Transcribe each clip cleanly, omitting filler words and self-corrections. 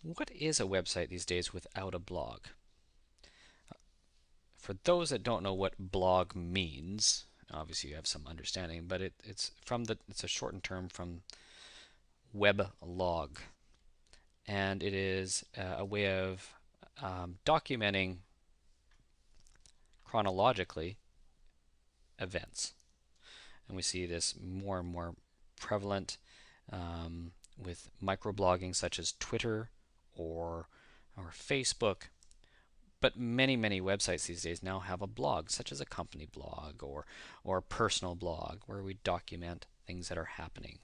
What is a website these days without a blog? For those that don't know what blog means, obviously you have some understanding, but it's a shortened term from web log, and it is a way of documenting chronologically events. And we see this more and more prevalent with microblogging such as Twitter or Facebook. But many websites these days now have a blog, such as a company blog or a personal blog, where we document things that are happening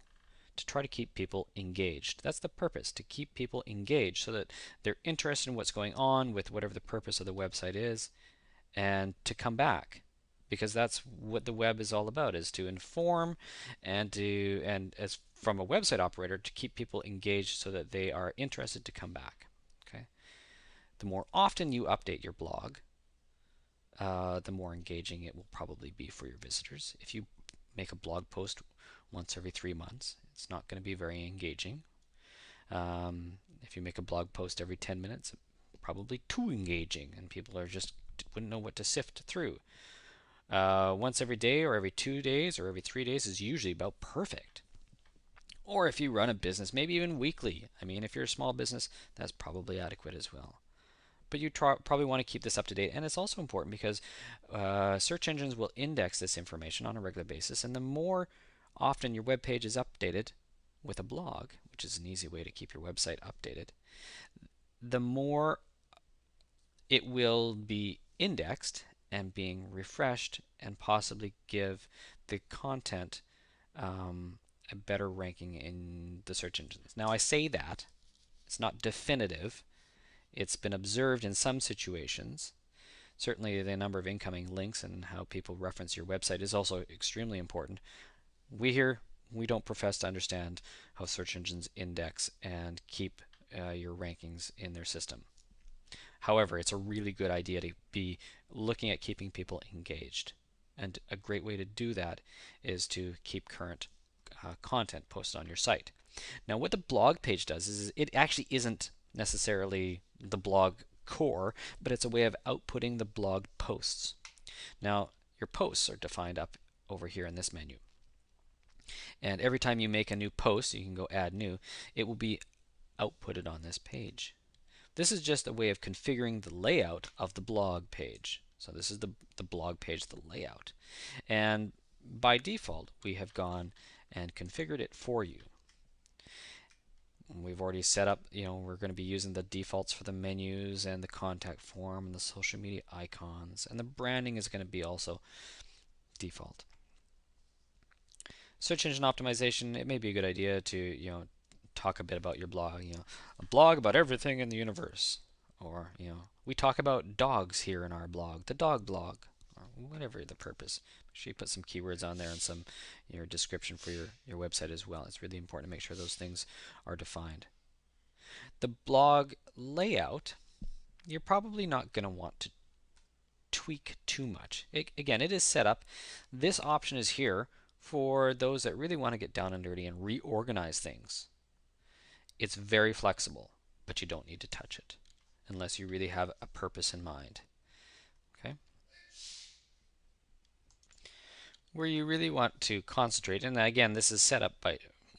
to try to keep people engaged. That's the purpose, to keep people engaged so that they're interested in what's going on with whatever the purpose of the website is, and to come back, because that's what the web is all about, is to inform and as from a website operator, to keep people engaged so that they are interested to come back. Okay, the more often you update your blog, the more engaging it will probably be for your visitors. If you make a blog post once every 3 months, it's not going to be very engaging. If you make a blog post every 10 minutes, probably too engaging, and people are just wouldn't know what to sift through. Once every day or every 2 days or every 3 days is usually about perfect. Or if you run a business, maybe even weekly. I mean, if you're a small business, that's probably adequate as well. But you probably want to keep this up to date. And it's also important because search engines will index this information on a regular basis. And the more often your web page is updated with a blog, which is an easy way to keep your website updated, the more it will be indexed and being refreshed and possibly give the content a better ranking in the search engines. Now, I say that it's not definitive. It's been observed in some situations. Certainly, the number of incoming links and how people reference your website is also extremely important. We don't profess to understand how search engines index and keep your rankings in their system. However, it's a really good idea to be looking at keeping people engaged. And a great way to do that is to keep current content posted on your site. Now, what the blog page does is it actually isn't necessarily the blog core, but it's a way of outputting the blog posts. Now, your posts are defined up over here in this menu. And every time you make a new post, you can go add new, it will be outputted on this page. This is just a way of configuring the layout of the blog page. So this is the blog page, the layout. And by default, we have gone and configured it for you. We've already set up, we're going to be using the defaults for the menus and the contact form and the social media icons. And the branding is going to be also default. Search engine optimization, it may be a good idea to, talk a bit about your blog, a blog about everything in the universe. Or, we talk about dogs here in our blog, the dog blog, or whatever the purpose. Make sure you put some keywords on there and some your description for your website as well. It's really important to make sure those things are defined. The blog layout, you're probably not going to want to tweak too much. Again, it is set up. This option is here for those that really want to get down and dirty and reorganize things. It's very flexible, but you don't need to touch it unless you really have a purpose in mind. Okay? Where you really want to concentrate, and again, this is set up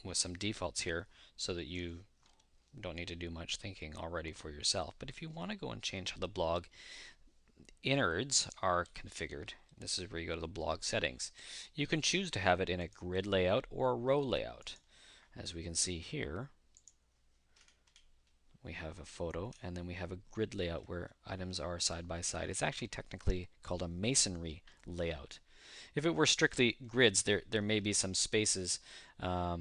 with some defaults here so that you don't need to do much thinking already for yourself. But if you want to go and change how the blog innards are configured, this is where you go to the blog settings. You can choose to have it in a grid layout or a row layout. As we can see here, we have a photo, and then we have a grid layout where items are side by side. It's actually technically called a masonry layout. If it were strictly grids, there may be some spaces that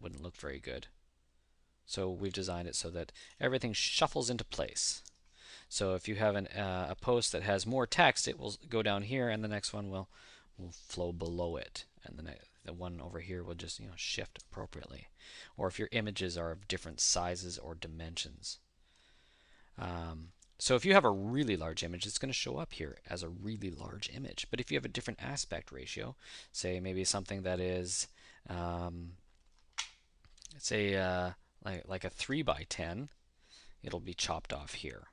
wouldn't look very good. So we've designed it so that everything shuffles into place. So if you have a post that has more text, it will go down here, and the next one will flow below it, and the one over here will just shift appropriately. Or if your images are of different sizes or dimensions. So if you have a really large image, it's going to show up here as a really large image. But if you have a different aspect ratio, say maybe something that is, say like a 3 by 10, it'll be chopped off here.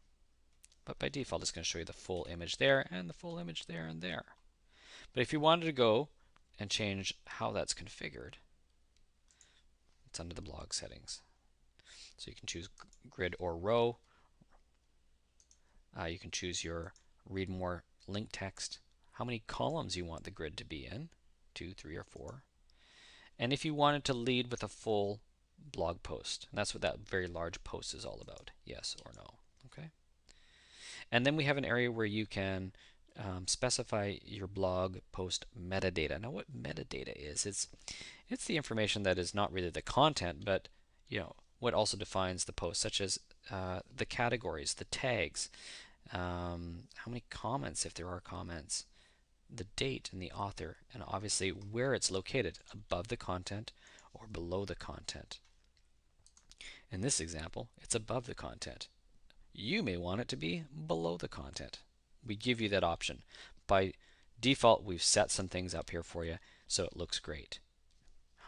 But by default, it's going to show you the full image there and the full image there and there. But if you wanted to go and change how that's configured, it's under the blog settings. So you can choose grid or row. You can choose your read more link text, how many columns you want the grid to be in, 2, 3, or 4. And if you wanted to lead with a full blog post, and that's what that very large post is all about, yes or no. Okay. And then we have an area where you can specify your blog post metadata. Now, what metadata is? It's the information that is not really the content, but what also defines the post, such as the categories, the tags, how many comments, if there are comments, the date and the author, and obviously where it's located, above the content or below the content. In this example, it's above the content. You may want it to be below the content. We give you that option. By default, we've set some things up here for you so it looks great.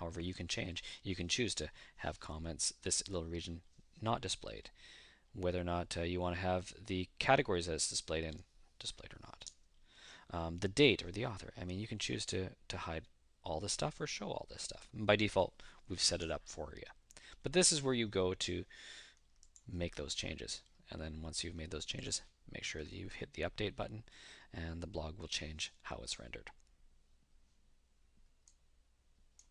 However, you can change. You can choose to have comments, this little region, not displayed. Whether or not you want to have the categories that it's displayed in displayed or not. The date or the author. I mean, you can choose to hide all this stuff or show all this stuff. And by default, we've set it up for you. But this is where you go to make those changes. And then once you've made those changes, make sure that you've hit the update button and the blog will change how it's rendered.